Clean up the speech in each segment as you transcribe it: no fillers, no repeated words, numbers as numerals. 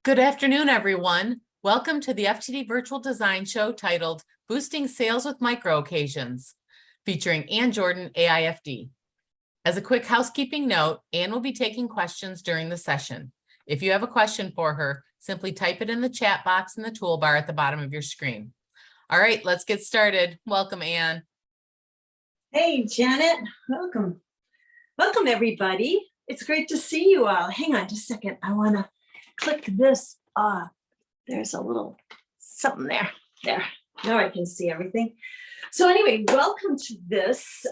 Good afternoon, everyone. Welcome to the FTD Virtual Design Show titled Boosting Sales with Micro Occasions, featuring Ann Jordan AIFD. As a quick housekeeping note, Ann will be taking questions during the session. If you have a question for her, simply type it in the chat box in the toolbar at the bottom of your screen. All right, let's get started. Welcome, Ann. Hey, Janet, welcome. Welcome, everybody. It's great to see you all. Hang on just a second. I want to click this off. There's a little something there. There. Now I can see everything. So anyway, welcome to this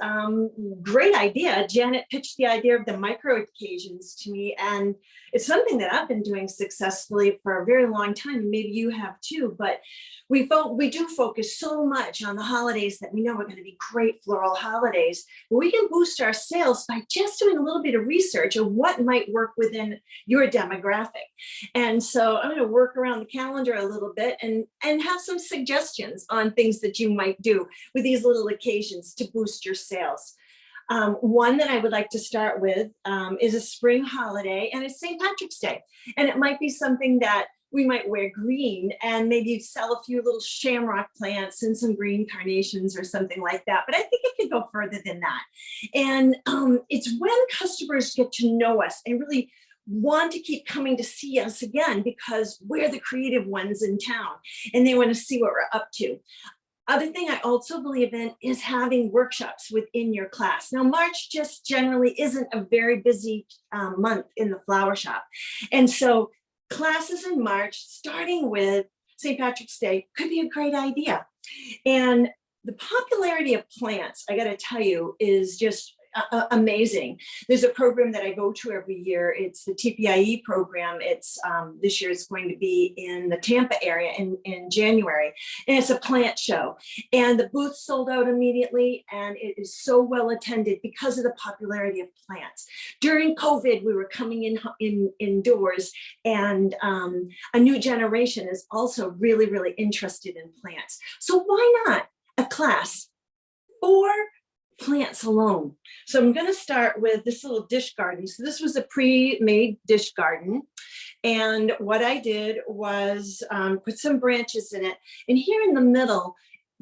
great idea. Janet pitched the idea of the micro occasions to me, and it's something that I've been doing successfully for a very long time. Maybe you have too, but we do focus so much on the holidays that we know are going to be great floral holidays. But we can boost our sales by just doing a little bit of research of what might work within your demographic. And so I'm going to work around the calendar a little bit and have some suggestions on things that you might do with these little occasions to boost your sales. One that I would like to start with is a spring holiday, and it's St. Patrick's Day. And it might be something that we might wear green and maybe sell a few little shamrock plants and some green carnations or something like that. But I think it could go further than that. And it's when customers get to know us and really want to keep coming to see us again because we're the creative ones in town and they want to see what we're up to. Other thing I also believe in is having workshops within your class. Now, March just generally isn't a very busy month in the flower shop. And so classes in March, starting with St. Patrick's Day, could be a great idea. And the popularity of plants, I got to tell you, is just amazing. There's a program that I go to every year. It's the TPIE program. It's this year it's going to be in the Tampa area in January, and it's a plant show. And the booth sold out immediately, and it is so well attended because of the popularity of plants. During COVID, we were coming indoors, and a new generation is also really, really interested in plants. So why not a class for plants alone? So I'm going to start with this little dish garden. So this was a pre-made dish garden. And what I did was put some branches in it. And here in the middle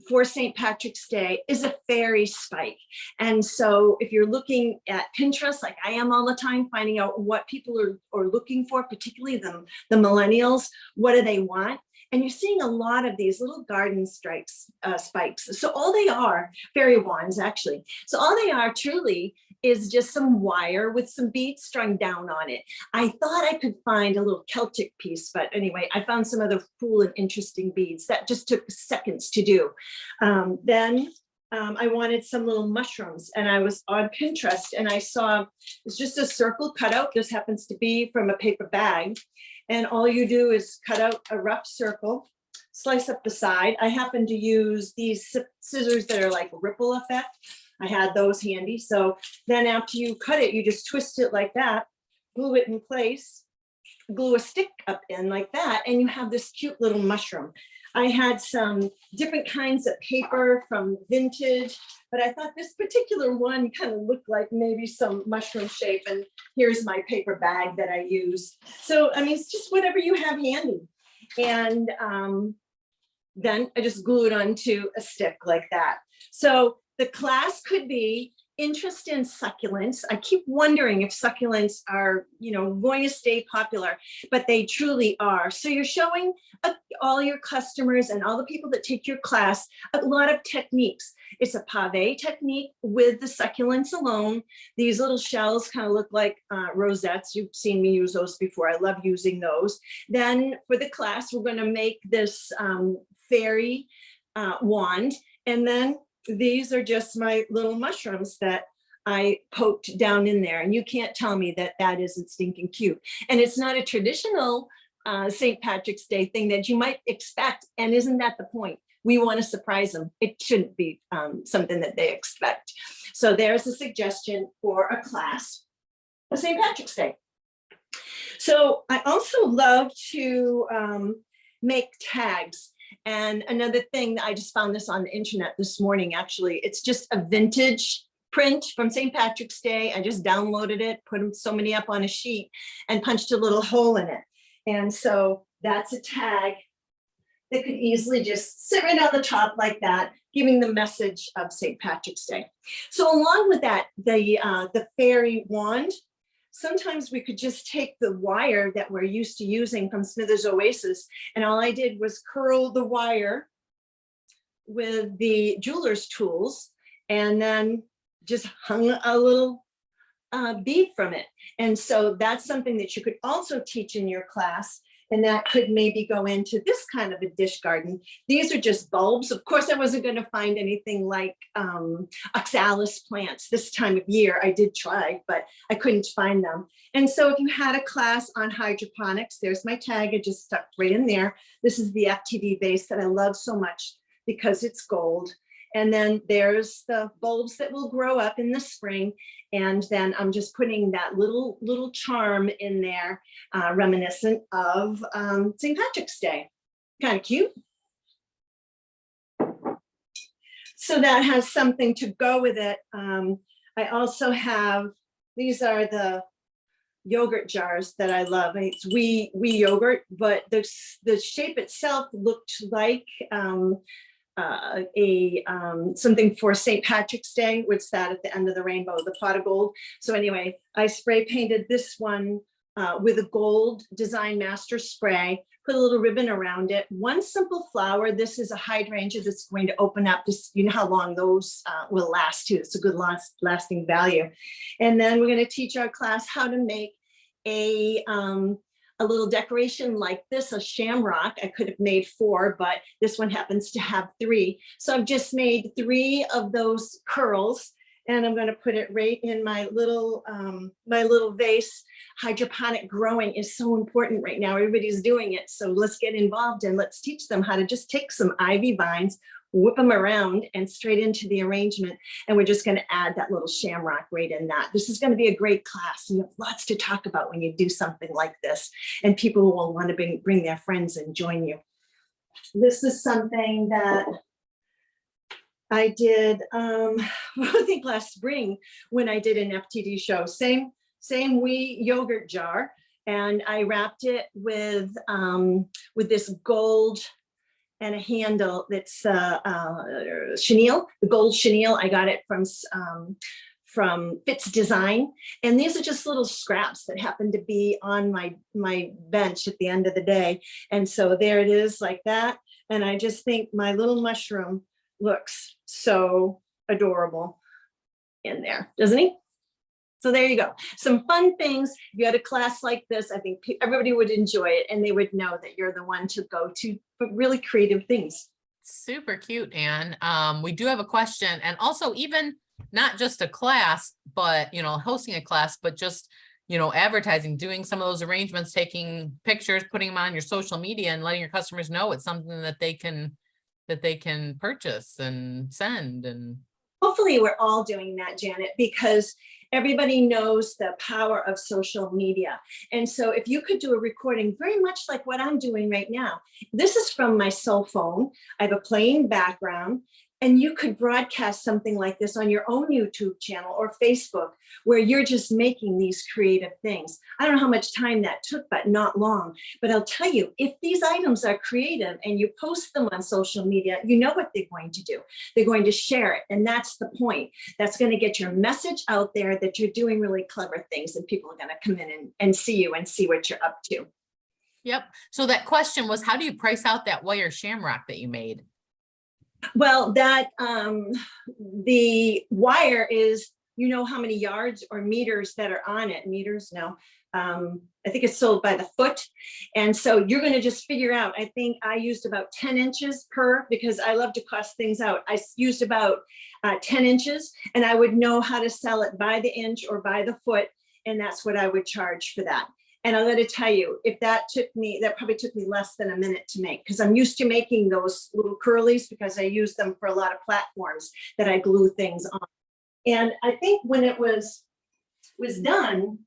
for St. Patrick's Day is a fairy spike. And so if you're looking at Pinterest, like I am all the time, finding out what people are looking for, particularly the millennials, what do they want? And you're seeing a lot of these little garden spikes. So all they are, fairy wands actually. So all they are truly is just some wire with some beads strung down on it. I thought I could find a little Celtic piece, but anyway, I found some other cool and interesting beads that just took seconds to do. Then I wanted some little mushrooms, and I was on Pinterest and I saw it's just a circle cutout. This happens to be from a paper bag. And all you do is cut out a rough circle, slice up the side. I happen to use these scissors that are like ripple effect. I had those handy. So then after you cut it, you just twist it like that, glue it in place, glue a stick up in like that, and you have this cute little mushroom. I had some different kinds of paper from Vintage, but I thought this particular one kind of looked like maybe some mushroom shape. And here's my paper bag that I use. So, I mean, it's just whatever you have handy. And then I just glue it onto a stick like that. So the class could be interest in succulents. I keep wondering if succulents are, going to stay popular, but they truly are. So you're showing all your customers and all the people that take your class a lot of techniques. It's a pave technique with the succulents alone. These little shells kind of look like rosettes. You've seen me use those before. I love using those. Then for the class, we're going to make this fairy wand, and then these are just my little mushrooms that I poked down in there. And you can't tell me that that isn't stinking cute. And it's not a traditional St. Patrick's Day thing that you might expect. And isn't that the point? We want to surprise them. It shouldn't be something that they expect. So there's a suggestion for a class of St. Patrick's Day. So I also love to make tags. And another thing that I just found this on the internet this morning, actually, it's just a vintage print from St. Patrick's Day. I just downloaded it, put so many up on a sheet and punched a little hole in it. And so that's a tag that could easily just sit right on the top like that, giving the message of St. Patrick's Day. So along with that, the fairy wand, sometimes we could just take the wire that we're used to using from Smithers Oasis, and all I did was curl the wire with the jeweler's tools and then just hung a little bead from it. And so that's something that you could also teach in your class, and that could maybe go into this kind of a dish garden. These are just bulbs. Of course, I wasn't going to find anything like oxalis plants this time of year. I did try, but I couldn't find them. And so if you had a class on hydroponics, there's my tag. I just stuck right in there. This is the FTD vase that I love so much because it's gold. And then there's the bulbs that will grow up in the spring. And then I'm just putting that little charm in there, reminiscent of St. Patrick's Day. Kind of cute. So that has something to go with it. I also have, these are the yogurt jars that I love. It's we yogurt, but the shape itself looked like something for St. Patrick's Day, which that at the end of the rainbow, the pot of gold. So anyway, I spray painted this one with a gold design master spray, put a little ribbon around it, one simple flower. This is a hydrangea that's going to open up. This, you know how long those will last too. It's a good lasting value. And then we're going to teach our class how to make a little decoration like this, a shamrock. I could have made 4, but this one happens to have 3. So I've just made 3 of those curls, and I'm going to put it right in my little vase. Hydroponic growing is so important right now. Everybody's doing it. So let's get involved and let's teach them how to just take some ivy vines, whip them around and straight into the arrangement. And we're just going to add that little shamrock right in that. This is going to be a great class. You have lots to talk about when you do something like this, and people will want to bring their friends and join you. This is something that I did, I think last spring when I did an FTD show, same wee yogurt jar. And I wrapped it with this gold and a handle that's chenille, the gold chenille. I got it from Fitz Design. And these are just little scraps that happen to be on my bench at the end of the day. And so there it is like that. And I just think my little mushroom looks so adorable in there, doesn't he? So there you go. Some fun things. If you had a class like this, I think everybody would enjoy it, and they would know that you're the one to go to for really creative things. Super cute, Ann. We do have a question, and also even not just a class, but, you know, hosting a class, but just, you know, advertising, doing some of those arrangements, taking pictures, putting them on your social media and letting your customers know it's something that they can purchase and send. And hopefully we're all doing that, Janet, because everybody knows the power of social media. And so if you could do a recording very much like what I'm doing right now, this is from my cell phone. I have a plain background, and you could broadcast something like this on your own YouTube channel or Facebook, where you're just making these creative things. I don't know how much time that took, but not long. But I'll tell you, if these items are creative and you post them on social media, you know what they're going to do. They're going to share it. And that's the point. That's going to get your message out there that you're doing really clever things, and people are going to come in and see you and see what you're up to. yep. So that question was, how do you price out that wire shamrock that you made? Well, that the wire is, you know, how many yards or meters that are on it. Meters, no. I think it's sold by the foot. And so you're going to just figure out, I think I used about 10 inches per, because I love to cost things out. I used about 10 inches, and I would know how to sell it by the inch or by the foot. And that's what I would charge for that. And I'm going to tell you, if that probably took me less than a minute to make, because I'm used to making those little curlies because I use them for a lot of platforms that I glue things on. And I think when it was done,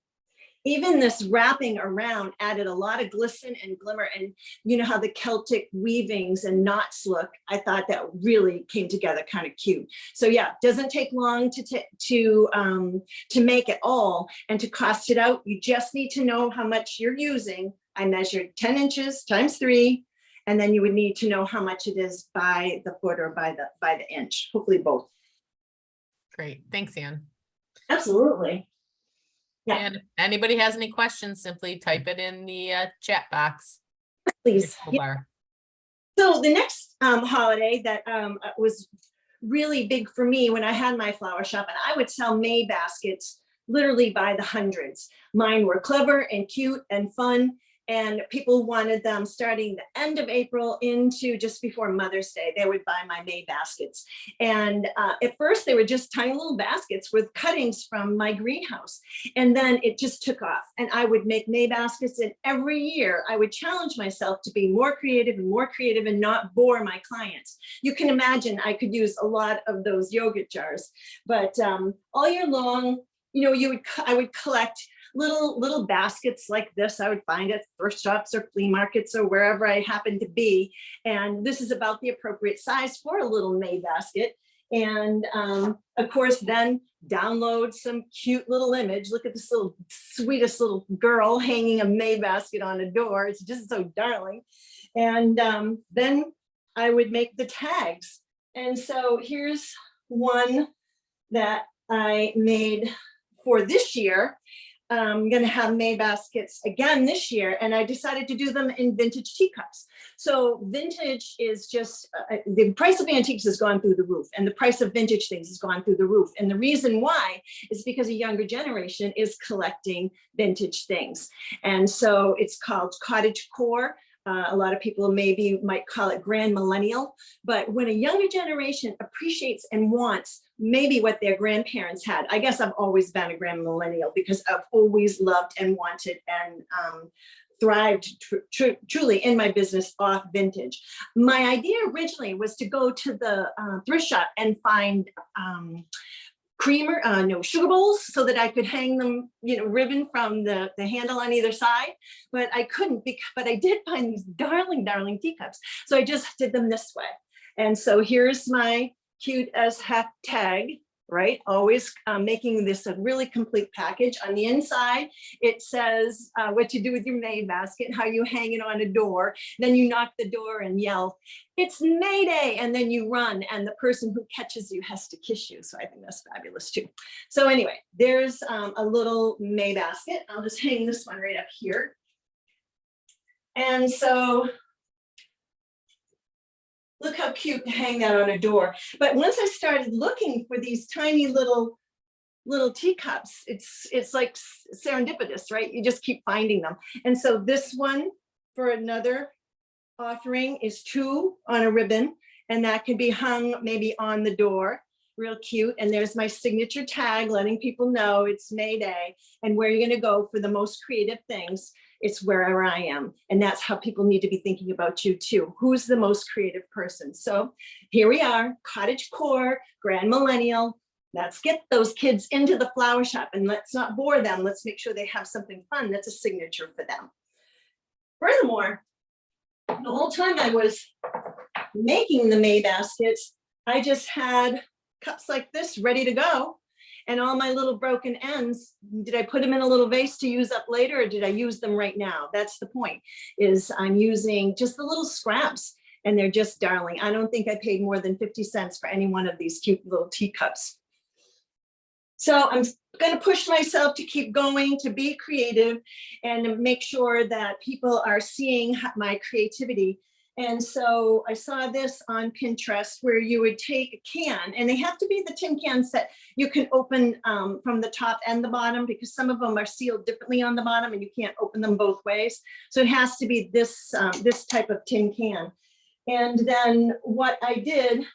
even this wrapping around added a lot of glisten and glimmer, and you know how the Celtic weavings and knots look. I thought that really came together kind of cute. So yeah, doesn't take long to make it all, and to cost it out, you just need to know how much you're using. I measured 10 inches times 3, and then you would need to know how much it is by the foot or by the inch, hopefully both. Great. Thanks, Ann. Absolutely. Yeah. And if anybody has any questions, simply type it in the chat box. Please. Bar. So the next holiday that was really big for me when I had my flower shop, and I would sell May baskets literally by the hundreds. Mine were clever and cute and fun, and people wanted them starting the end of April into just before Mother's Day. They would buy my May baskets. And at first they were just tiny little baskets with cuttings from my greenhouse. And then it just took off, and I would make May baskets, and every year I would challenge myself to be more creative and not bore my clients. You can imagine I could use a lot of those yogurt jars, but all year long, you know, I would collect little baskets like this. I would find at thrift shops or flea markets or wherever I happened to be. And this is about the appropriate size for a little May basket. And of course, then download some cute little image. Look at this little sweetest little girl hanging a May basket on a door. It's just so darling. And then I would make the tags. And so here's one that I made for this year. I'm going to have May baskets again this year, and I decided to do them in vintage teacups. So vintage is just, the price of antiques has gone through the roof, and the price of vintage things has gone through the roof. And the reason why is because a younger generation is collecting vintage things. And so it's called cottage core. A lot of people maybe might call it grand millennial, but when a younger generation appreciates and wants maybe what their grandparents had, I guess I've always been a grand millennial because I've always loved and wanted and thrived truly in my business off vintage. My idea originally was to go to the thrift shop and find sugar bowls so that I could hang them, you know, ribbon from the handle on either side, but I couldn't, but I did find these darling teacups. So I just did them this way. And so here's my cute as heck tag, right? Always making this a really complete package. On the inside, it says what you do with your May basket, how you hang it on a door. Then you knock the door and yell, "It's May Day," and then you run, and the person who catches you has to kiss you. So I think that's fabulous too. So anyway, there's a little May basket. I'll just hang this one right up here. And so look how cute to hang that on a door. But once I started looking for these tiny little teacups, it's like serendipitous, right? You just keep finding them. And so this one for another offering is 2 on a ribbon, and that can be hung maybe on the door. Real cute. And there's my signature tag letting people know it's May Day, and where you're going to go for the most creative things. It's wherever I am. And that's how people need to be thinking about you too. Who's the most creative person? So here we are, cottage core, grand millennial. Let's get those kids into the flower shop, and let's not bore them. Let's make sure they have something fun that's a signature for them. Furthermore, the whole time I was making the May baskets, I just had cups like this ready to go. And all my little broken ends, did I put them in a little vase to use up later, or did I use them right now? That's the point, is I'm using just the little scraps, and they're just darling. I don't think I paid more than 50 cents for any one of these cute little teacups. So I'm going to push myself to keep going, to be creative, and to make sure that people are seeing my creativity. And so I saw this on Pinterest where you would take a can, and they have to be the tin cans that you can open from the top and the bottom, because some of them are sealed differently on the bottom and you can't open them both ways. So it has to be this, this type of tin can. And then what I did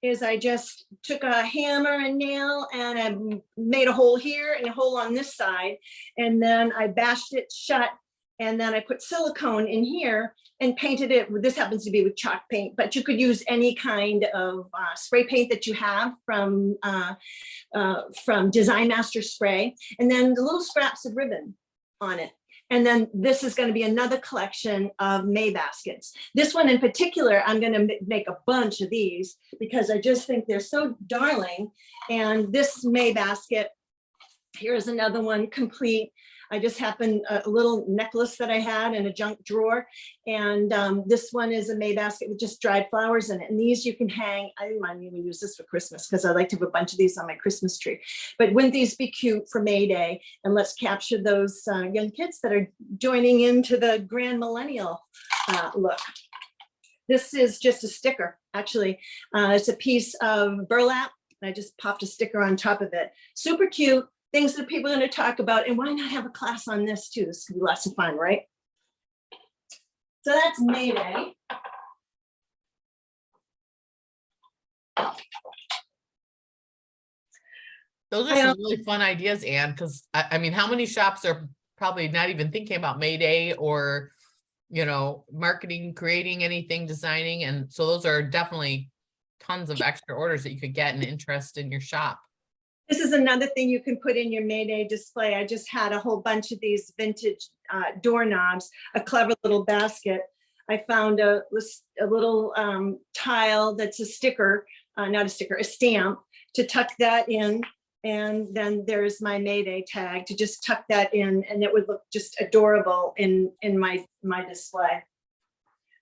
is I just took a hammer and nail, and I made a hole here and a hole on this side. And then I bashed it shut, and then I put silicone in here and painted it. This happens to be with chalk paint, but you could use any kind of spray paint that you have from Design Master Spray. And then the little scraps of ribbon. on it. And then this is going to be another collection of May baskets. This one in particular, I'm going to make a bunch of these because I just think they're so darling. And this May basket, here's another one complete. I just happened a little necklace that I had in a junk drawer. And this one is a May basket with just dried flowers in it. And these you can hang. I might even use this for Christmas because I like to have a bunch of these on my Christmas tree. But wouldn't these be cute for May Day? And let's capture those young kids that are joining into the grand millennial look. This is just a sticker, actually. It's a piece of burlap. I just popped a sticker on top of it. Super cute. Things that people are going to talk about, and why not have a class on this too? This could be lots of fun, right? So that's May Day. Those are some really fun ideas, Ann, because I mean, how many shops are probably not even thinking about May Day or, you know, marketing, creating anything, designing. And so those are definitely tons of extra orders that you could get and interest in your shop. This is another thing you can put in your May Day display. I just had a whole bunch of these vintage doorknobs, a clever little basket. I found a little tile that's a sticker, not a sticker, a stamp to tuck that in. And then there's my May Day tag to just tuck that in, and it would look just adorable in my display.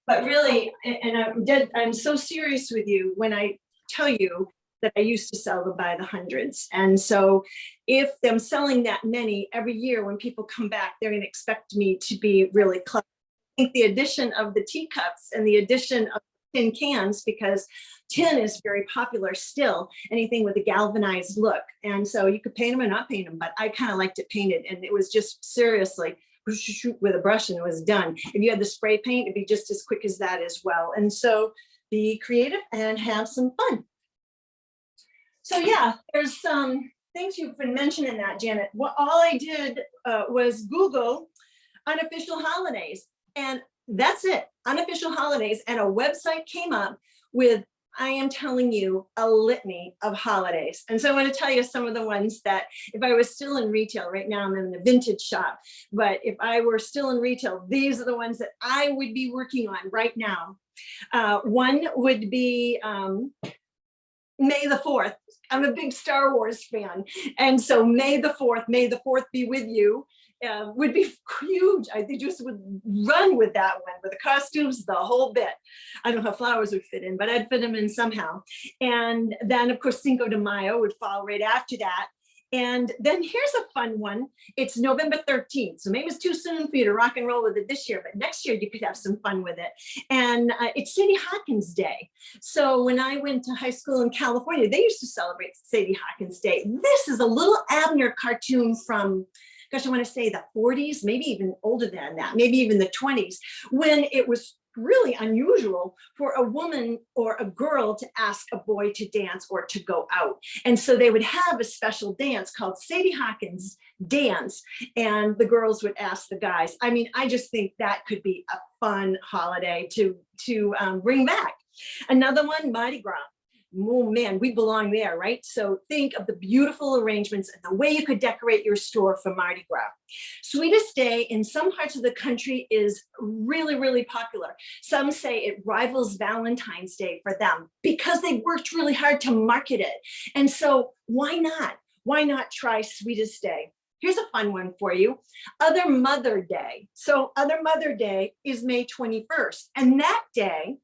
But really, and I'm so serious with you when I tell you that I used to sell them by the hundreds. And so if I'm selling that many every year, when people come back, they're going to expect me to be really clever. I think the addition of the teacups and the addition of tin cans, because tin is very popular still, anything with a galvanized look. And so you could paint them or not paint them, but I kind of liked it painted. And it was just seriously with a brush and it was done. If you had the spray paint, it'd be just as quick as that as well. And so be creative and have some fun. So yeah, there's some things you've been mentioning that, Janet. All I did was Google unofficial holidays, and that's it, unofficial holidays. And a website came up with, I am telling you, a litany of holidays. And so I want to tell you some of the ones that if I was still in retail, right now I'm in a vintage shop, but if I were still in retail, these are the ones that I would be working on right now. One would be May the 4th. I'm a big Star Wars fan. And so May the 4th be with you, would be huge. I think just would run with that one, with the costumes, the whole bit. I don't know how flowers would fit in, but I'd fit them in somehow. And then of course, Cinco de Mayo would fall right after that. And then here's a fun one. It's November 13th. So maybe it's too soon for you to rock and roll with it this year, but next year you could have some fun with it. And it's Sadie Hawkins Day. So when I went to high school in California, they used to celebrate Sadie Hawkins Day. This is a little Abner cartoon from, gosh, I want to say the 40s, maybe even older than that, maybe even the 20s, when it was really unusual for a woman or a girl to ask a boy to dance or to go out. And so they would have a special dance called Sadie Hawkins Dance, and the girls would ask the guys. I mean, I just think that could be a fun holiday to bring back. Another one, Mardi Gras. Oh man, we belong there, right? So think of the beautiful arrangements and the way you could decorate your store for Mardi Gras. Sweetest Day in some parts of the country is really, really popular. Some say it rivals Valentine's Day for them because they worked really hard to market it. And so why not? Why not try Sweetest Day? Here's a fun one for you. Other Mother Day. So Other Mother Day is May 21st. And that day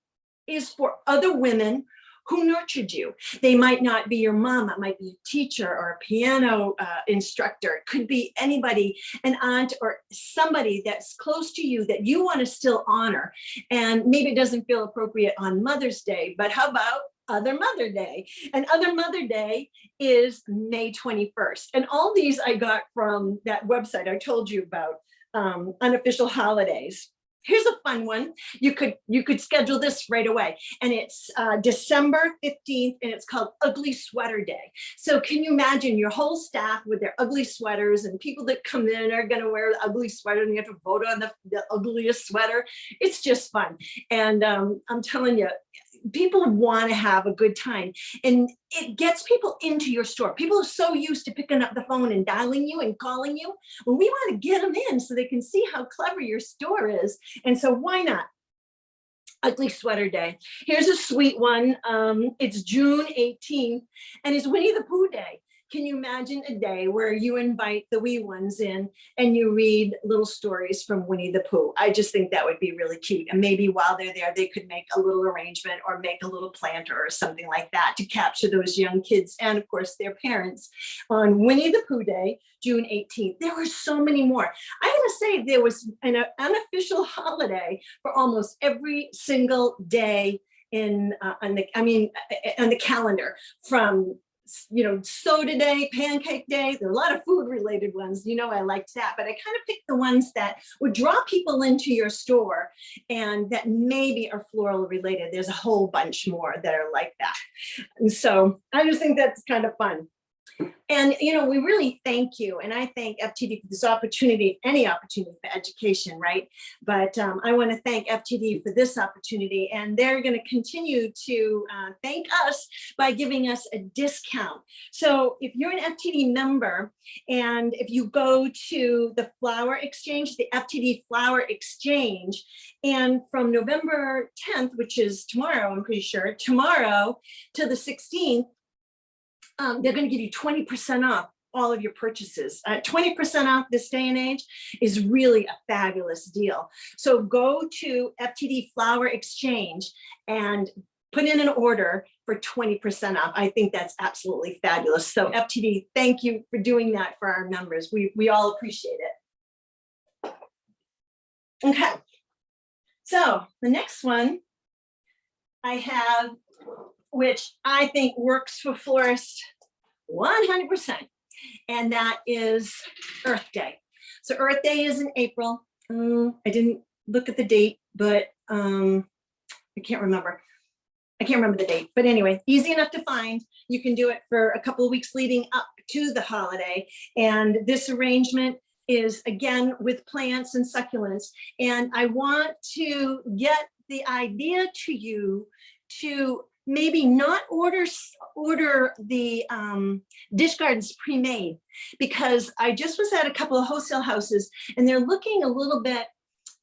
is for other women who nurtured you. They might not be your mom, it might be a teacher or a piano instructor. It could be anybody, an aunt or somebody that's close to you that you want to still honor. And maybe it doesn't feel appropriate on Mother's Day, but how about Other Mother Day? And Other Mother Day is May 21st. And all these I got from that website I told you about, unofficial holidays. Here's a fun one. You could schedule this right away. And it's December 15th, and it's called Ugly Sweater Day. So can you imagine your whole staff with their ugly sweaters, and people that come in are going to wear the ugly sweater, and you have to vote on the ugliest sweater. It's just fun. And I'm telling you, people want to have a good time, and it gets people into your store. People are so used to picking up the phone and dialing you and calling you. Well, we want to get them in so they can see how clever your store is. And so why not? Ugly Sweater Day. Here's a sweet one. It's June 18th, and it's Winnie the Pooh Day. Can you imagine a day where you invite the wee ones in and you read little stories from Winnie the Pooh? I just think that would be really cute. And maybe while they're there, they could make a little arrangement or make a little planter or something like that to capture those young kids and, of course, their parents on Winnie the Pooh Day, June 18th. There were so many more. I'm going to say there was an unofficial holiday for almost every single day on the calendar, from soda day, pancake day. There are a lot of food related ones. I liked that, but I kind of picked the ones that would draw people into your store and that maybe are floral related. There's a whole bunch more that are like that. And so I just think that's kind of fun. And, we really thank you. And I thank FTD for this opportunity, any opportunity for education, right? But I want to thank FTD for this opportunity. And they're going to continue to thank us by giving us a discount. So if you're an FTD member, and if you go to the Flower Exchange, the FTD Flower Exchange, and from November 10th, which is tomorrow, I'm pretty sure, tomorrow to the 16th, they're going to give you 20% off all of your purchases. 20% off this day and age is really a fabulous deal. So go to FTD Flower Exchange and put in an order for 20% off. I think that's absolutely fabulous. So FTD, thank you for doing that for our members. We all appreciate it. Okay. So the next one I have, which I think works for florists 100%, and that is Earth Day. So Earth Day is in April. I didn't look at the date, but I can't remember. I can't remember the date, but anyway, easy enough to find. You can do it for a couple of weeks leading up to the holiday. And this arrangement is, again, with plants and succulents. And I want to get the idea to you to maybe not order the dish gardens pre-made, because I just was at a couple of wholesale houses and they're looking a little bit,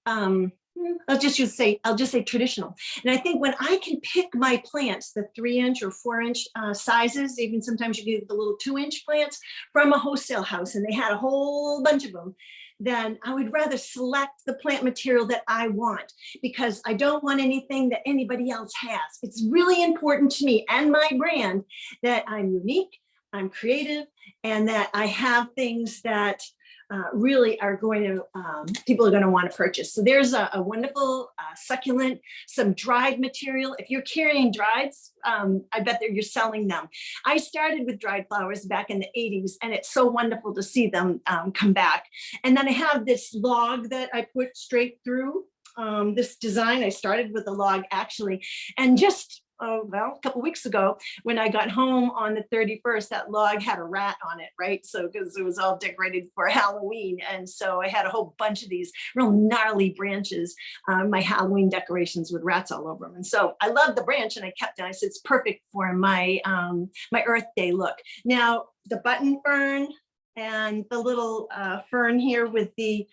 I'll just say traditional. And I think when I can pick my plants, the 3-inch or 4-inch sizes, even sometimes you get the little 2-inch plants from a wholesale house, and they had a whole bunch of them, then I would rather select the plant material that I want, because I don't want anything that anybody else has. It's really important to me and my brand that I'm unique, I'm creative, and that I have things that really are going to, people are going to want to purchase. So there's a wonderful succulent, some dried material. If you're carrying drieds, I bet that you're selling them. I started with dried flowers back in the 80s, and it's so wonderful to see them come back. And then I have this log that I put straight through this design. I started with a log actually, and just a couple weeks ago, when I got home on the 31st, that log had a rat on it, right? So because it was all decorated for Halloween. And so I had a whole bunch of these real gnarly branches, my Halloween decorations with rats all over them. And so I loved the branch and I kept it. I said, it's perfect for my, my Earth Day look. Now, the button fern and the little fern here with the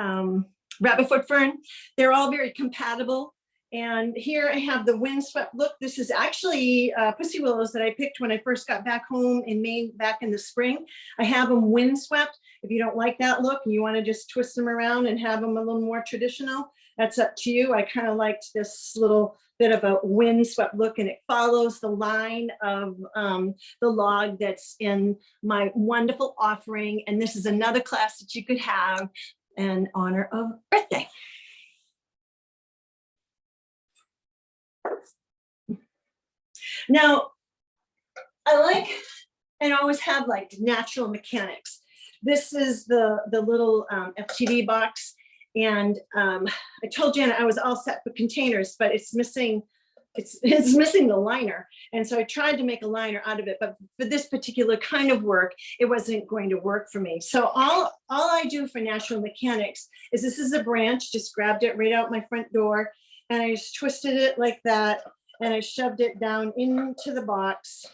rabbitfoot fern, they're all very compatible. And here I have the windswept look. This is actually pussy willows that I picked when I first got back home in Maine back in the spring. I have them windswept. If you don't like that look and you want to just twist them around and have them a little more traditional, that's up to you. I kind of liked this little bit of a windswept look, and it follows the line of the log that's in my wonderful offering. And this is another class that you could have in honor of Earth Day. Now, I like and always have liked natural mechanics. This is the little FTD box, and I told Janet I was all set for containers, but it's missing. It's missing the liner, and so I tried to make a liner out of it. But for this particular kind of work, it wasn't going to work for me. So all I do for natural mechanics is, this is a branch. Just grabbed it right out my front door, and I just twisted it like that. and I shoved it down into the box.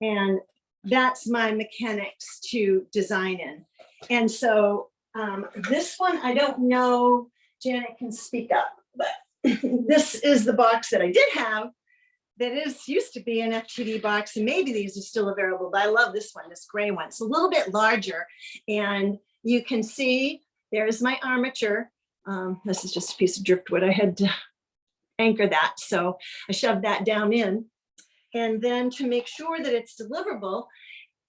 And that's my mechanics to design in. And so this one, I don't know, Janet can speak up, but this is the box that I did have that used to be an FTD box, and maybe these are still available, but I love this one, this gray one. It's a little bit larger, and you can see there's my armature. This is just a piece of driftwood. I had to anchor that, so I shoved that down in. And then to make sure that it's deliverable,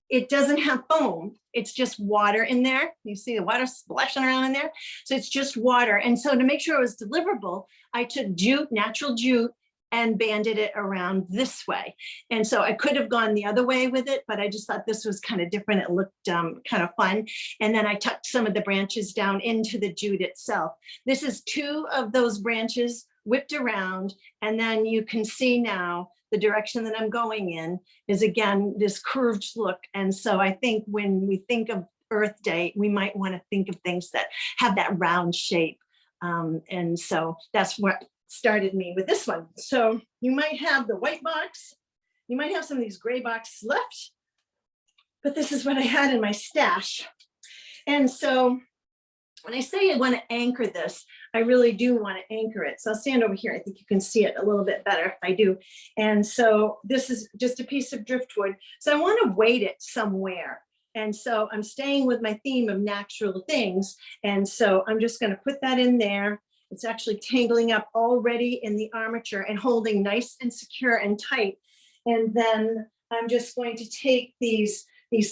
it doesn't have foam. It's just water in there. You see the water splashing around in there. So it's just water. And so to make sure it was deliverable, I took jute, natural jute, and banded it around this way. And so I could have gone the other way with it, but I just thought this was kind of different. It looked kind of fun. And then I tucked some of the branches down into the jute itself. This is 2 of those branches whipped around. And then you can see now the direction that I'm going in is, again, this curved look. And so I think when we think of Earth Day, we might want to think of things that have that round shape. And so that's what started me with this one. So you might have the white box, you might have some of these gray boxes left, but this is what I had in my stash. And so when I say I want to anchor this, I really do want to anchor it. So I'll stand over here. I think you can see it a little bit better if I do. And so this is just a piece of driftwood. So I want to weight it somewhere. And so I'm staying with my theme of natural things. And so I'm just going to put that in there. It's actually tangling up already in the armature and holding nice and secure and tight. And then I'm just going to take these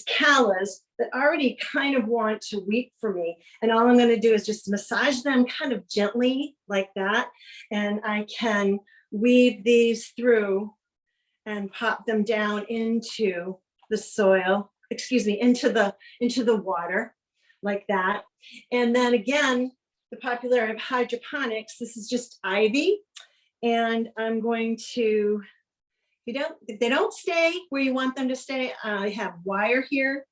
callas that already kind of want to weep for me. And all I'm going to do is just massage them kind of gently like that. And I can weave these through and pop them down into the soil, into the water like that. And then again, the popularity of hydroponics, this is just ivy. And I'm going to, if they don't stay where you want them to stay, I have wire here.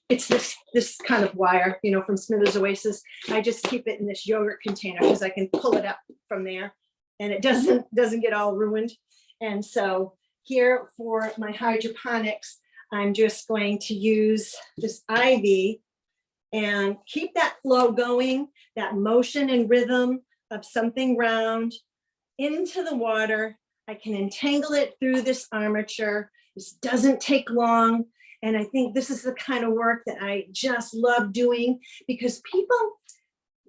It's this kind of wire, from Smithers Oasis. I just keep it in this yogurt container because I can pull it up from there and it doesn't get all ruined. And so here for my hydroponics, I'm just going to use this ivy and keep that flow going, that motion and rhythm of something round into the water. I can entangle it through this armature. This doesn't take long. And I think this is the kind of work that I just love doing because people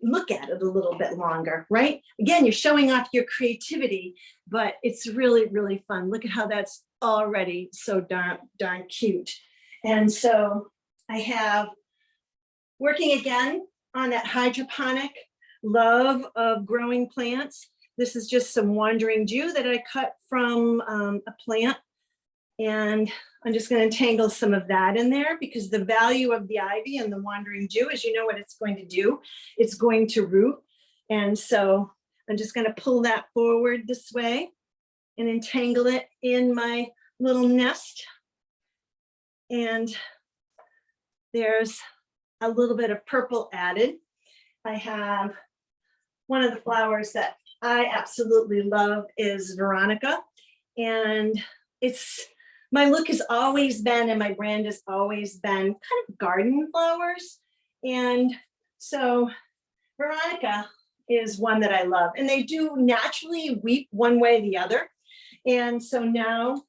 look at it a little bit longer, right? Again, you're showing off your creativity, but it's really, really fun. Look at how that's already so darn cute. And so I have, working again on that hydroponic love of growing plants. This is just some wandering Jew that I cut from a plant. And I'm just going to entangle some of that in there because the value of the ivy and the wandering Jew is, what it's going to do. It's going to root. And so I'm just going to pull that forward this way and entangle it in my little nest. And there's a little bit of purple added. I have one of the flowers that I absolutely love is Veronica. And my look has always been, and my brand has always been kind of garden flowers. And so Veronica is one that I love. And they do naturally weep one way or the other. And so now,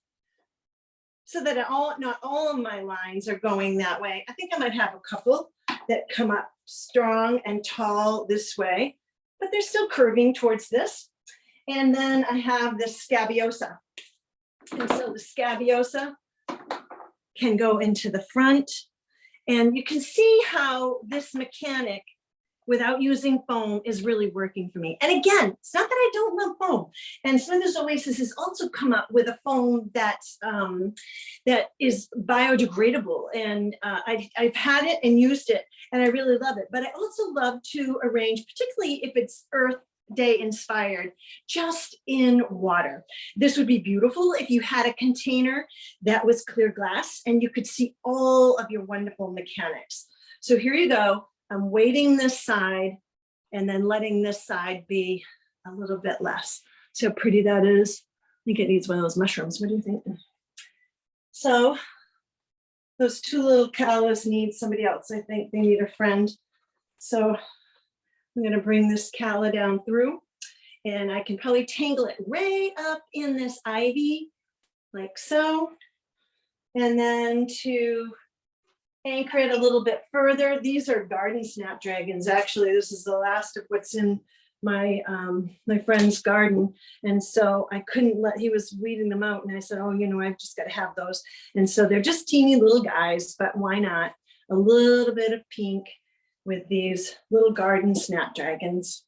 so that not all of my lines are going that way, I think I might have a couple that come up strong and tall this way, but they're still curving towards this. And then I have this scabiosa. And so the scabiosa can go into the front. And you can see how this mechanic without using foam is really working for me. And again, it's not that I don't love foam. And Smithers Oasis has also come up with a foam that is biodegradable. And I've had it and used it, and I really love it. But I also love to arrange, particularly if it's Earth Day inspired, just in water. This would be beautiful if you had a container that was clear glass and you could see all of your wonderful mechanics. So here you go. I'm weighting this side and then letting this side be a little bit less. See how pretty that is? think it needs one of those mushrooms. What do you think? So those two little callas need somebody else. I think they need a friend. So I'm going to bring this calla down through, and I can probably tangle it right up in this ivy like so. And then to anchor it a little bit further, these are garden snapdragons. Actually, this is the last of what's in my my friend's garden, and so I couldn't let, he was weeding them out, and I said, oh, you know, I've just got to have those. And so they're just teeny little guys, but why not a little bit of pink with these little garden snapdragons.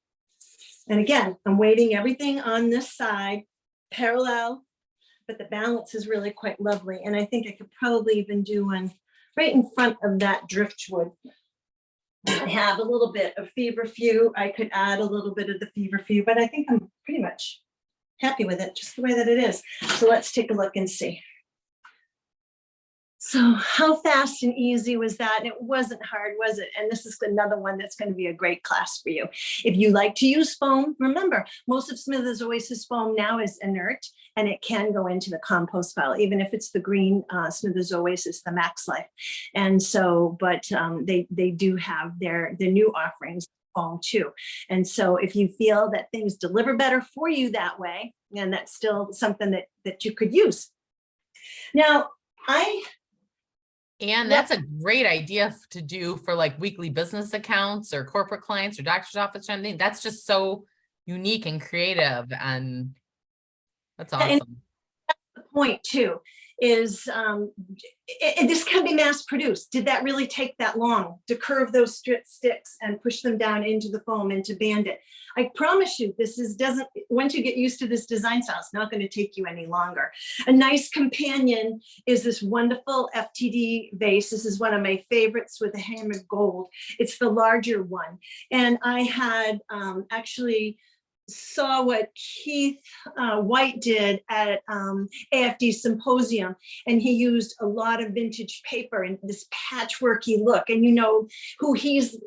And again, I'm weighting everything on this side parallel, but the balance is really quite lovely. And I think I could probably even do one right in front of that driftwood. I have a little bit of feverfew. I could add a little bit of the feverfew, but I think I'm pretty much happy with it, just the way that it is. So let's take a look and see. So how fast and easy was that? And it wasn't hard, was it? And this is another one that's going to be a great class for you. If you like to use foam, remember, most of Smithers Oasis foam now is inert, and it can go into the compost pile, even if it's the green Smithers Oasis, the Max Life. And so, but they do have their new offerings foam too. And so if you feel that things deliver better for you that way, and that's still something that you could use. Now, And that's a great idea to do for like weekly business accounts or corporate clients or doctor's office or anything. That's just so unique and creative, and that's awesome. The point too is this can be mass produced. Did that really take that long to curve those sticks and push them down into the foam and to band it? I promise you, once you get used to this design style, it's not going to take you any longer. A nice companion is this wonderful FTD vase. This is one of my favorites with the hammered gold. It's the larger one. And I had actually saw what Keith White did at AIFD Symposium, and he used a lot of vintage paper and this patchworky look. And you know who he's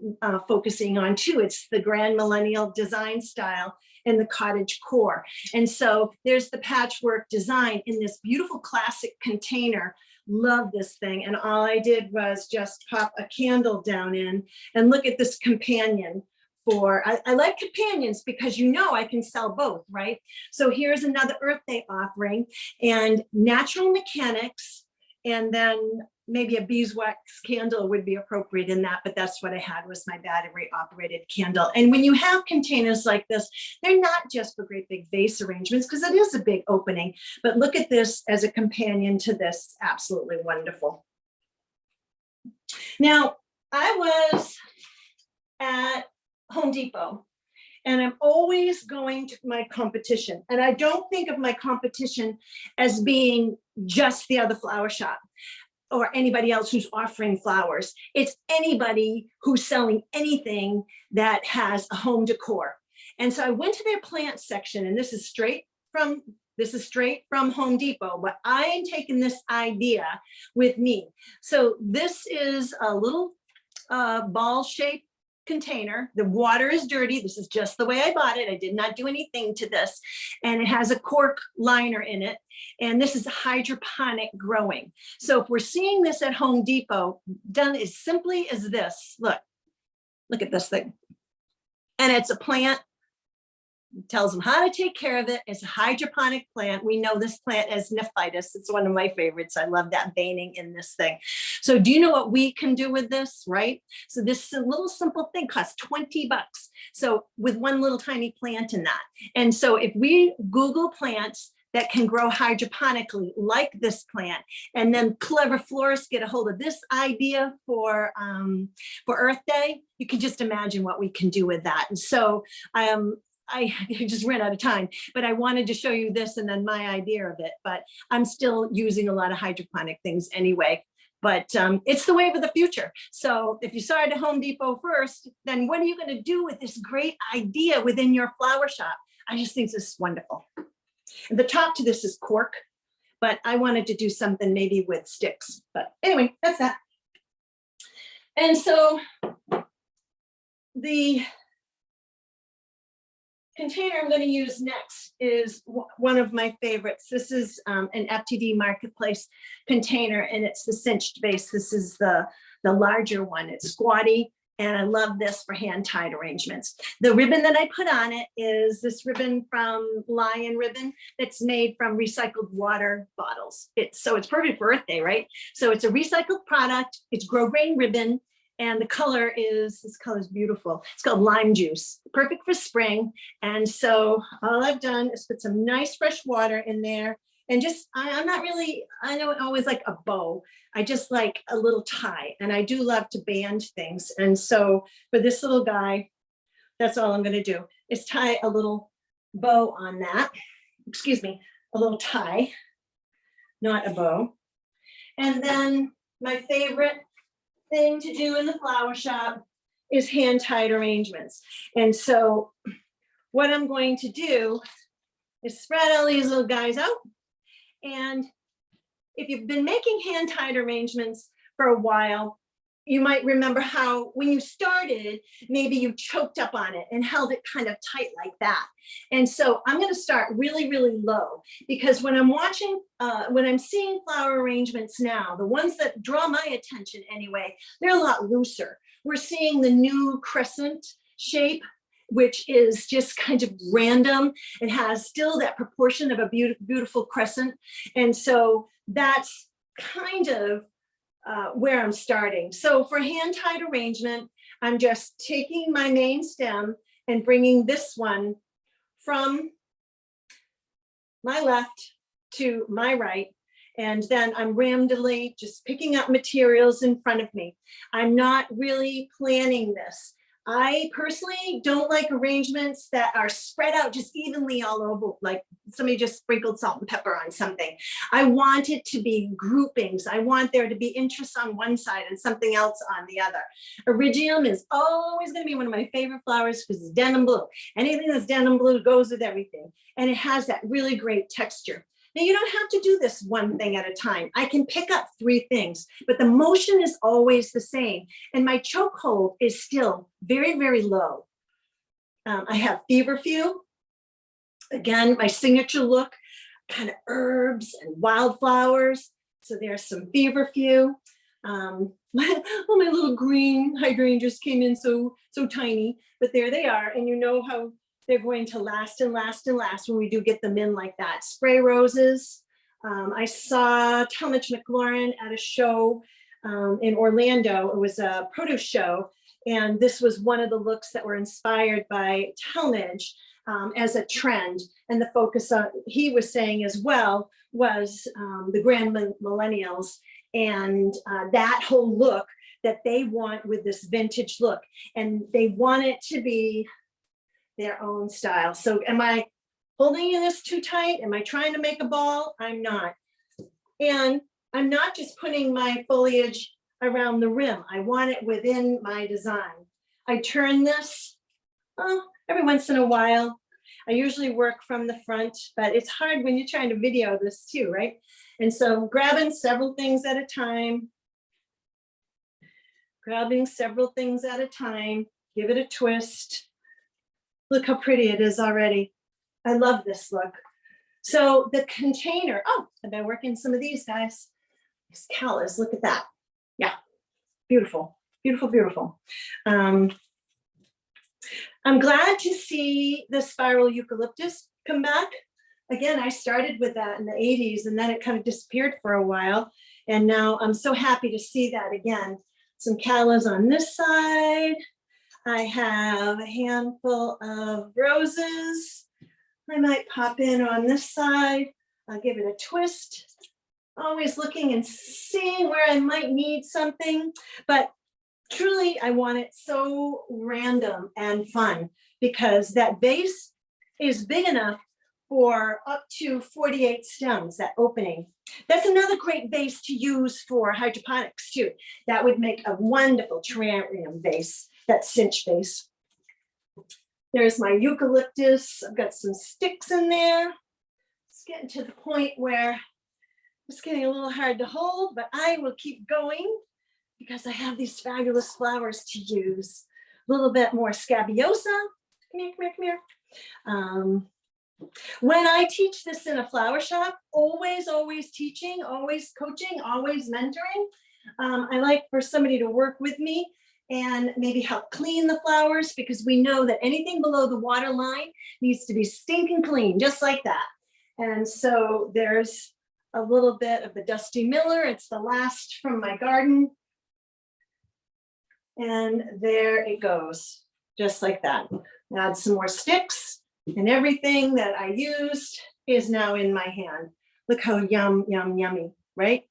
focusing on too. It's the grand millennial design style and the cottage core. And so there's the patchwork design in this beautiful classic container. Love this thing. And all I did was just pop a candle down in, and look at this companion. I like companions because you know I can sell both, right? So here's another Earth Day offering, and natural mechanics, and then maybe a beeswax candle would be appropriate in that, but that's what I had, was my battery operated candle. And when you have containers like this, they're not just for great big vase arrangements, because it is a big opening, but look at this as a companion to this. Absolutely wonderful. Now, I was at Home Depot, and I'm always going to my competition. And I don't think of my competition as being just the other flower shop or anybody else who's offering flowers. It's anybody who's selling anything that has a home decor. And so I went to their plant section, and this is straight from Home Depot, but I am taking this idea with me. So this is a little ball-shaped container. The water is dirty. This is just the way I bought it. I did not do anything to this. And it has a cork liner in it. And this is hydroponic growing. So if we're seeing this at Home Depot, done as simply as this, look at this thing. And it's a plant. It tells them how to take care of it. It's a hydroponic plant. We know this plant as Nephitis. It's one of my favorites. I love that veining in this thing. So do you know what we can do with this, right? So this little simple thing costs $20. So with one little tiny plant in that. And so if we Google plants that can grow hydroponically like this plant, and then clever florists get a hold of this idea for Earth Day, you can just imagine what we can do with that. And so I just ran out of time, but I wanted to show you this and then my idea of it, but I'm still using a lot of hydroponic things anyway, but it's the wave of the future. So if you saw it at Home Depot first, then what are you going to do with this great idea within your flower shop? I just think this is wonderful. And the top to this is cork, but I wanted to do something maybe with sticks, but anyway, that's that. And so container I'm going to use next is one of my favorites. This is an FTD Marketplace container, and it's the cinched base. This is the larger one. It's squatty, and I love this for hand-tied arrangements. The ribbon that I put on it is this ribbon from Lion Ribbon that's made from recycled water bottles. So it's perfect for Earth Day, right? So it's a recycled product. It's grosgrain ribbon. And the color is, this color is beautiful. It's called lime juice, perfect for spring. And so all I've done is put some nice fresh water in there. And just, I'm not really, I don't always like a bow. I just like a little tie. And I do love to band things. And so for this little guy, that's all I'm gonna do is tie a little bow on that. Excuse me, a little tie, not a bow. And then my favorite thing to do in the flower shop is hand-tied arrangements. And so what I'm going to do is spread all these little guys out. And if you've been making hand-tied arrangements for a while, you might remember how when you started, maybe you choked up on it and held it kind of tight like that. And so I'm going to start really, really low, because when I'm watching, when I'm seeing flower arrangements now, the ones that draw my attention anyway, they're a lot looser. We're seeing the new crescent shape, which is just kind of random. It has still that proportion of a beautiful crescent. And so that's kind of where I'm starting. So for hand-tied arrangement, I'm just taking my main stem and bringing this one from my left to my right. And then I'm randomly just picking up materials in front of me. I'm not really planning this. I personally don't like arrangements that are spread out just evenly all over, like somebody just sprinkled salt and pepper on something. I want it to be groupings. I want there to be interest on one side and something else on the other. Iridium is always going to be one of my favorite flowers because it's denim blue. Anything that's denim blue goes with everything. And it has that really great texture. Now, you don't have to do this one thing at a time. I can pick up 3 things, but the motion is always the same. And my chokehold is still very, very low. I have feverfew. Again, my signature look, kind of herbs and wildflowers. So there's some feverfew. My little green hydrangeas came in so tiny, but there they are. And you know how they're going to last and last and last when we do get them in like that. Spray roses. I saw Talmadge McLaurin at a show in Orlando. It was a produce show. And this was one of the looks that were inspired by Talmadge as a trend. And the focus on, he was saying as well, was the grand millennials and that whole look that they want with this vintage look. And they want it to be their own style. So am I holding this too tight? Am I trying to make a ball? I'm not. And I'm not just putting my foliage around the rim. I want it within my design. I turn this every once in a while. I usually work from the front, but it's hard when you're trying to video this too, right? And so grabbing several things at a time, give it a twist. Look how pretty it is already. I love this look. So the container, I've been working some of these guys. These callas, look at that. Yeah, beautiful, beautiful, beautiful. I'm glad to see the spiral eucalyptus come back. Again, I started with that in the 80s and then it kind of disappeared for a while. And now I'm so happy to see that again. Some callas on this side. I have a handful of roses. I might pop in on this side. I'll give it a twist. Always looking and seeing where I might need something. But truly, I want it so random and fun because that vase is big enough for up to 48 stems, that opening. That's another great vase to use for hydroponics too. That would make a wonderful terrarium vase. That cinch base. There's my eucalyptus. I've got some sticks in there. It's getting to the point where it's getting a little hard to hold, but I will keep going because I have these fabulous flowers to use. A little bit more scabiosa here, come here, come here. When I teach this in a flower shop, always teaching, always coaching, always mentoring. I like for somebody to work with me and maybe help clean the flowers, because we know that anything below the water line needs to be stinking clean, just like that. And so there's a little bit of the Dusty Miller. It's the last from my garden. And there it goes, just like that. Add some more sticks, and everything that I used is now in my hand. Look how yummy, right?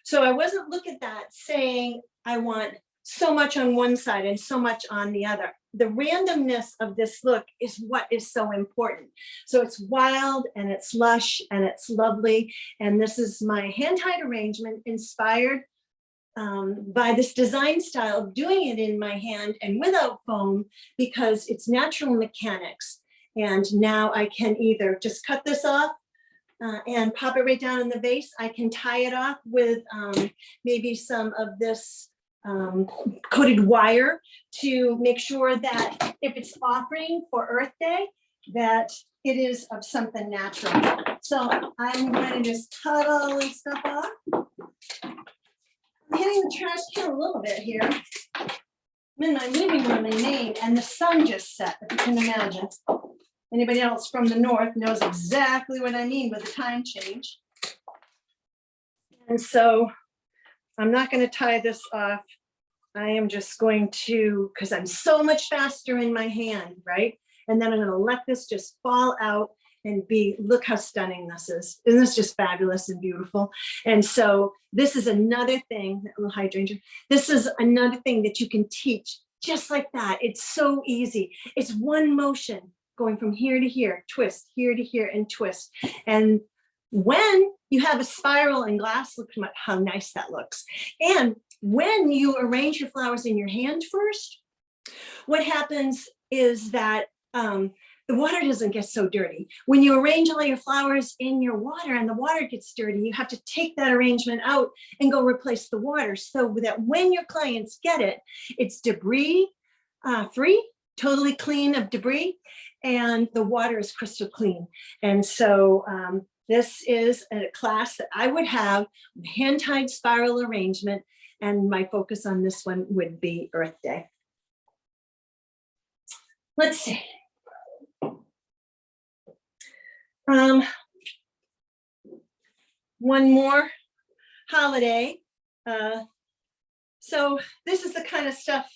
So I wasn't looking at that saying, I want so much on one side and so much on the other. The randomness of this look is what is so important. So it's wild and it's lush and it's lovely. And this is my hand-tied arrangement inspired by this design style of doing it in my hand and without foam, because it's natural mechanics. And now I can either just cut this off and pop it right down in the vase. I can tie it off with maybe some of this coated wire to make sure that if it's offering for Earth Day, that it is of something natural. So I'm going to just cut all this stuff off. I'm hitting the trash can a little bit here. I'm in my living room in Maine, and the sun just set, if you can imagine. Anybody else from the north knows exactly what I mean with the time change. And so I'm not going to tie this off. I am just going to, because I'm so much faster in my hand, right? And then I'm going to let this just fall out and look how stunning this is. Isn't this just fabulous and beautiful? And so this is another thing, that little hydrangea, this is another thing that you can teach just like that. It's so easy. It's one motion going from here to here, twist, here to here, and twist. And when you have a spiral in glass, look how nice that looks. And when you arrange your flowers in your hand first, what happens is that the water doesn't get so dirty. When you arrange all your flowers in your water and the water gets dirty, you have to take that arrangement out and go replace the water, so that when your clients get it, it's debris free, totally clean of debris, and the water is crystal clean. And so this is a class that I would have, hand-tied spiral arrangement, and my focus on this one would be Earth Day. Let's see. One more holiday. So this is the kind of stuff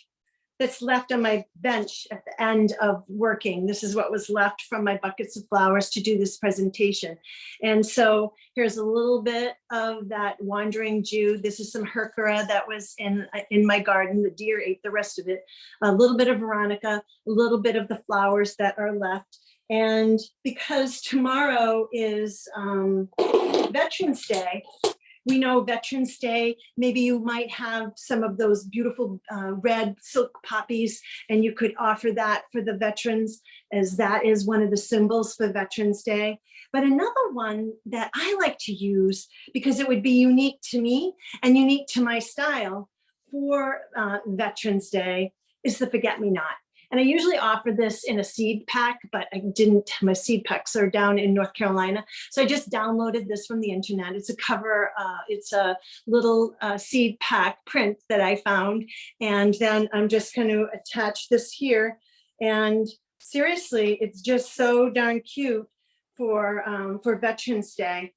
that's left on my bench at the end of working. This is what was left from my buckets of flowers to do this presentation. And so here's a little bit of that wandering Jew. This is some Hercera that was in my garden. The deer ate the rest of it. A little bit of Veronica, a little bit of the flowers that are left. And because tomorrow is Veterans Day, we know Veterans Day, maybe you might have some of those beautiful red silk poppies, and you could offer that for the veterans, as that is one of the symbols for Veterans Day. But another one that I like to use, because it would be unique to me and unique to my style for Veterans Day, is the Forget-Me-Not. And I usually offer this in a seed pack, but I didn't. My seed packs are down in North Carolina. So I just downloaded this from the internet. It's a cover, it's a little seed pack print that I found. And then I'm just going to attach this here. And seriously, it's just so darn cute for Veterans Day.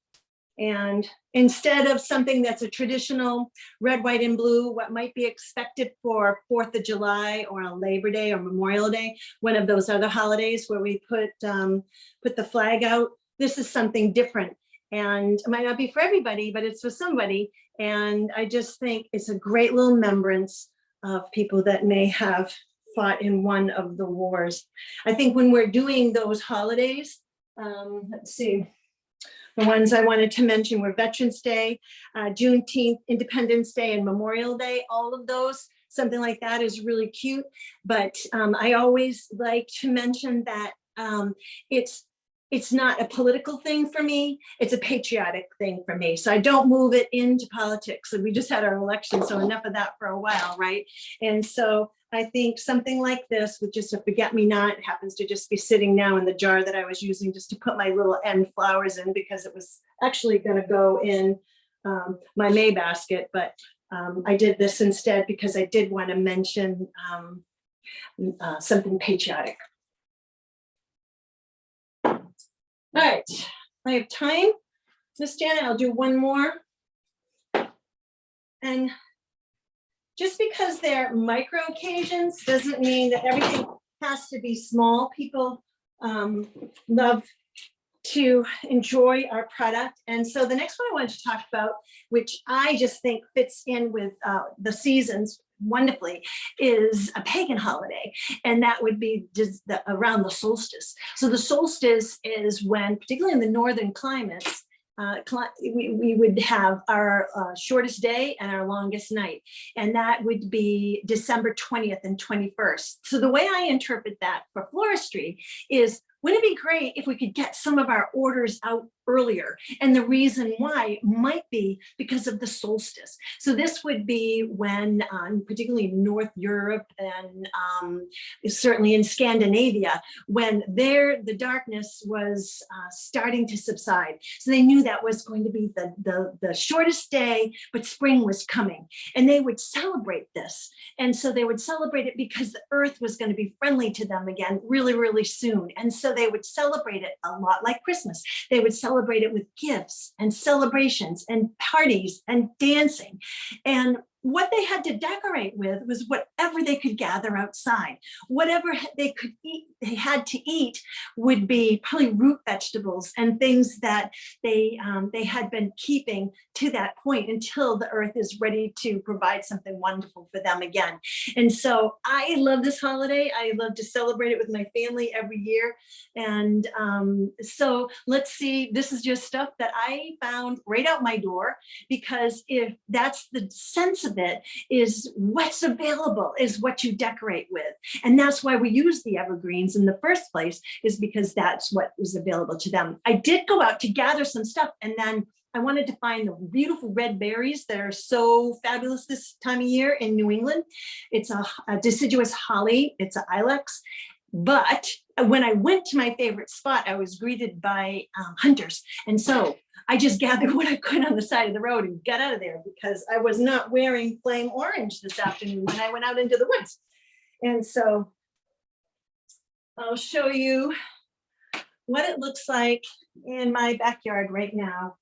And instead of something that's a traditional red, white, and blue, what might be expected for 4th of July or a Labor Day or Memorial Day, one of those other holidays where we put the flag out, this is something different. And it might not be for everybody, but it's for somebody. And I just think it's a great little remembrance of people that may have fought in one of the wars. I think when we're doing those holidays, let's see. The ones I wanted to mention were Veterans Day, Juneteenth, Independence Day, and Memorial Day. All of those, something like that is really cute. But I always like to mention that it's not a political thing for me. It's a patriotic thing for me. So I don't move it into politics. And we just had our election, so enough of that for a while, right? And so I think something like this with just a forget-me-not, happens to just be sitting now in the jar that I was using just to put my little end flowers in, because it was actually going to go in my May basket, but I did this instead because I did want to mention something patriotic. All right, I have time. Miss Janet, I'll do one more. And just because they're micro occasions doesn't mean that everything has to be small. People love to enjoy our product. And so the next one I wanted to talk about, which I just think fits in with the seasons wonderfully, is a pagan holiday. And that would be just around the solstice. So the solstice is when, particularly in the northern climates, we would have our shortest day and our longest night, and that would be December 20th and 21st. So the way I interpret that for floristry is, wouldn't it be great if we could get some of our orders out earlier? And the reason why might be because of the solstice. So this would be when, particularly in North Europe and certainly in Scandinavia, when the darkness was starting to subside. So they knew that was going to be the shortest day, but spring was coming. And they would celebrate this. And so they would celebrate it because the earth was going to be friendly to them again really, really soon. And so they would celebrate it a lot like Christmas. They would celebrate it with gifts and celebrations and parties and dancing. And what they had to decorate with was whatever they could gather outside. Whatever they could eat, they had to eat, would be probably root vegetables and things that they had been keeping to that point until the earth is ready to provide something wonderful for them again. And so I love this holiday. I love to celebrate it with my family every year. And so let's see, this is just stuff that I found right out my door, because if that's the sense of it, is what's available is what you decorate with. And that's why we use the evergreens in the first place, is because that's what was available to them. I did go out to gather some stuff, and then I wanted to find the beautiful red berries that are so fabulous this time of year in New England. It's a deciduous holly, it's an ilex. But when I went to my favorite spot, I was greeted by hunters. And so I just gathered what I could on the side of the road and got out of there, because I was not wearing flame orange this afternoon when I went out into the woods. And so I'll show you what it looks like in my backyard right now.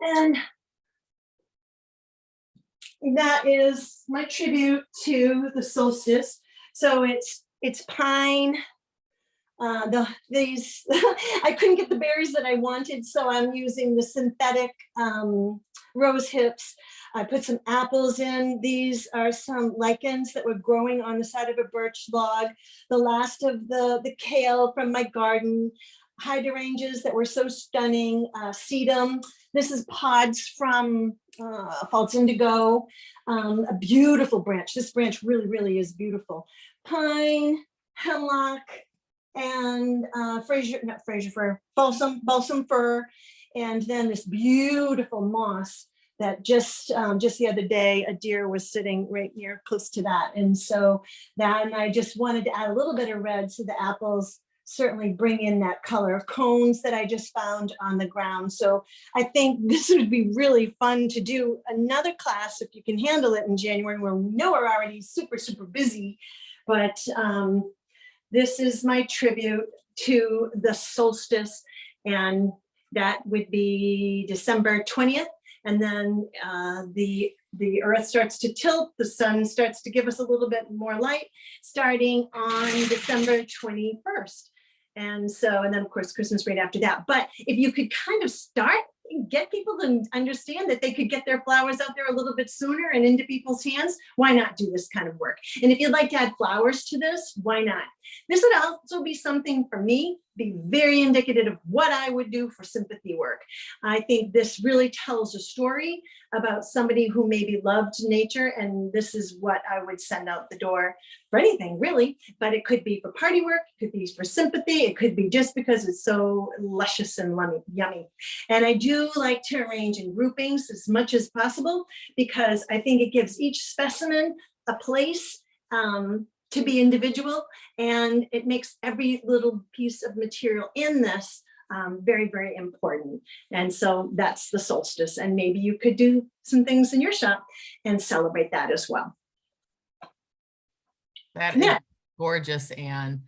And that is my tribute to the solstice. So it's pine. These I couldn't get the berries that I wanted, so I'm using the synthetic rose hips. I put some apples in. These are some lichens that were growing on the side of a birch log. The last of the kale from my garden. Hydrangeas that were so stunning. Sedum. This is pods from false indigo. A beautiful branch. This branch really, really is beautiful. Pine, hemlock, and balsam fir, and then this beautiful moss that just the other day, a deer was sitting right near close to that. And so then I just wanted to add a little bit of red, so the apples certainly bring in that color. Cones that I just found on the ground. So I think this would be really fun to do another class if you can handle it in January, where we know we're already super, super busy. But this is my tribute to the solstice, and that would be December 20th. And then the earth starts to tilt, the sun starts to give us a little bit more light, starting on December 21st. And so, and then of course, Christmas right after that. But if you could kind of start, get people to understand that they could get their flowers out there a little bit sooner and into people's hands, why not do this kind of work? And if you'd like to add flowers to this, why not? This would also be something for me, be very indicative of what I would do for sympathy work. I think this really tells a story about somebody who maybe loved nature, and this is what I would send out the door for anything really, but it could be for party work, it could be for sympathy, it could be just because it's so luscious and yummy. And I do like to arrange in groupings as much as possible, because I think it gives each specimen a place to be individual, and it makes every little piece of material in this very, very important. And so that's the solstice, and maybe you could do some things in your shop and celebrate that as well. That is gorgeous, Anne.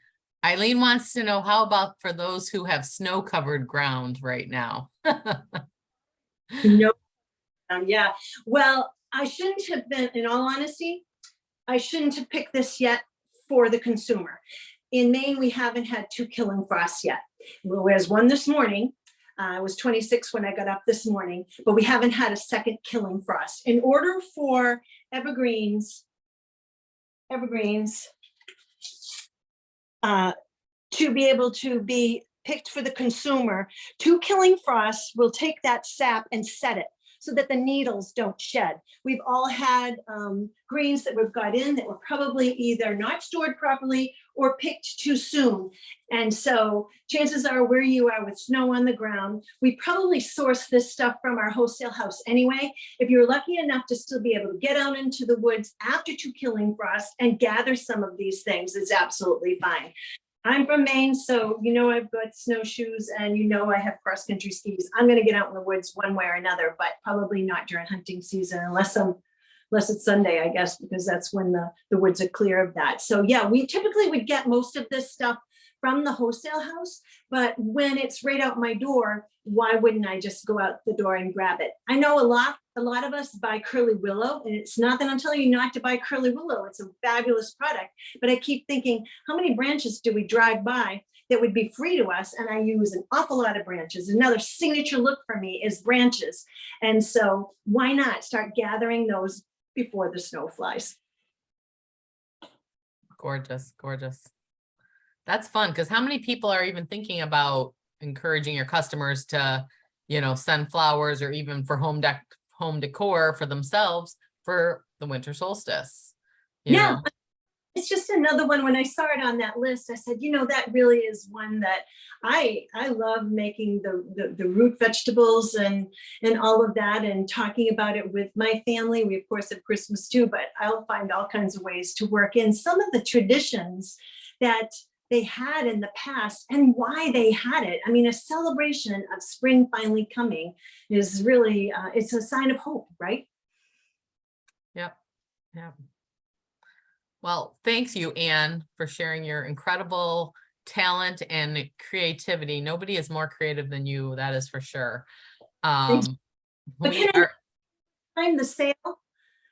Eileen wants to know, how about for those who have snow-covered ground right now? No, yeah. Well, I shouldn't have been, in all honesty, I shouldn't have picked this yet for the consumer. In Maine, we haven't had 2 killing frosts yet. Well, there's one this morning. I was 26 when I got up this morning, but we haven't had a second killing frost. In order for evergreens to be able to be picked for the consumer, 2 killing frosts will take that sap and set it so that the needles don't shed. We've all had greens that we've got in that were probably either not stored properly or picked too soon. And so chances are, where you are with snow on the ground, we probably source this stuff from our wholesale house anyway. If you're lucky enough to still be able to get out into the woods after 2 killing frosts and gather some of these things, it's absolutely fine. I'm from Maine, so you know I've got snowshoes, and you know I have cross-country skis. I'm going to get out in the woods one way or another, but probably not during hunting season, unless it's Sunday, I guess, because that's when the woods are clear of that. So yeah, we typically would get most of this stuff from the wholesale house, but when it's right out my door, why wouldn't I just go out the door and grab it? I know a lot of us buy curly willow, and it's not that I'm telling you not to buy curly willow. It's a fabulous product, but I keep thinking, how many branches do we drive by that would be free to us? And I use an awful lot of branches. Another signature look for me is branches. And so why not start gathering those before the snow flies? Gorgeous, gorgeous. That's fun, because how many people are even thinking about encouraging your customers to, send flowers, or even for home decor for themselves for the winter solstice? Yeah, it's just another one. When I saw it on that list, I said, that really is one that I love, making the root vegetables and all of that, and talking about it with my family. We of course have Christmas too, but I'll find all kinds of ways to work in some of the traditions that they had in the past and why they had it. I mean, a celebration of spring finally coming is really, it's a sign of hope, right? Yep. Yep. Well, thanks you, Anne, for sharing your incredible talent and creativity. Nobody is more creative than you, that is for sure. But can I find the sale?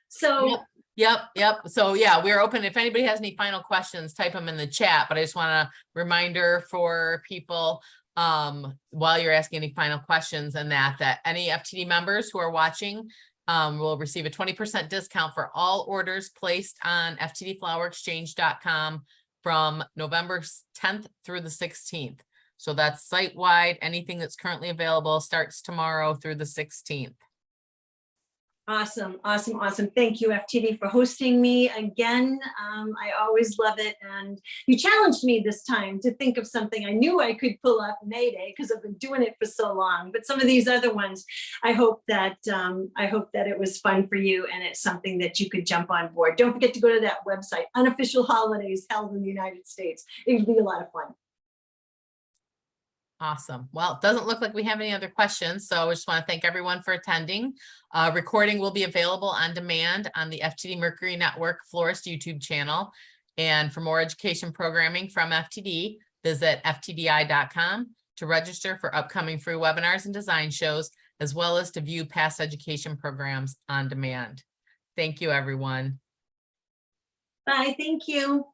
So Yep. So yeah, we're open. If anybody has any final questions, type them in the chat. But I just want a reminder for people, while you're asking any final questions, and that any FTD members who are watching will receive a 20% discount for all orders placed on ftdflowerexchange.com from November 10th through the 16th. So that's site-wide. Anything that's currently available starts tomorrow through the 16th. Awesome. Thank you, FTD, for hosting me again. I always love it. And you challenged me this time to think of something I knew I could pull up May Day, because I've been doing it for so long. But some of these other ones, I hope that it was fun for you, and it's something that you could jump on board. Don't forget to go to that website, Unofficial Holidays Held in the United States. It would be a lot of fun. Awesome. Well, it doesn't look like we have any other questions, so I just want to thank everyone for attending. Recording will be available on demand on the FTD Mercury Network Florist YouTube channel. And for more education programming from FTD, visit ftdi.com to register for upcoming free webinars and design shows, as well as to view past education programs on demand. Thank you, everyone. Bye. Thank you.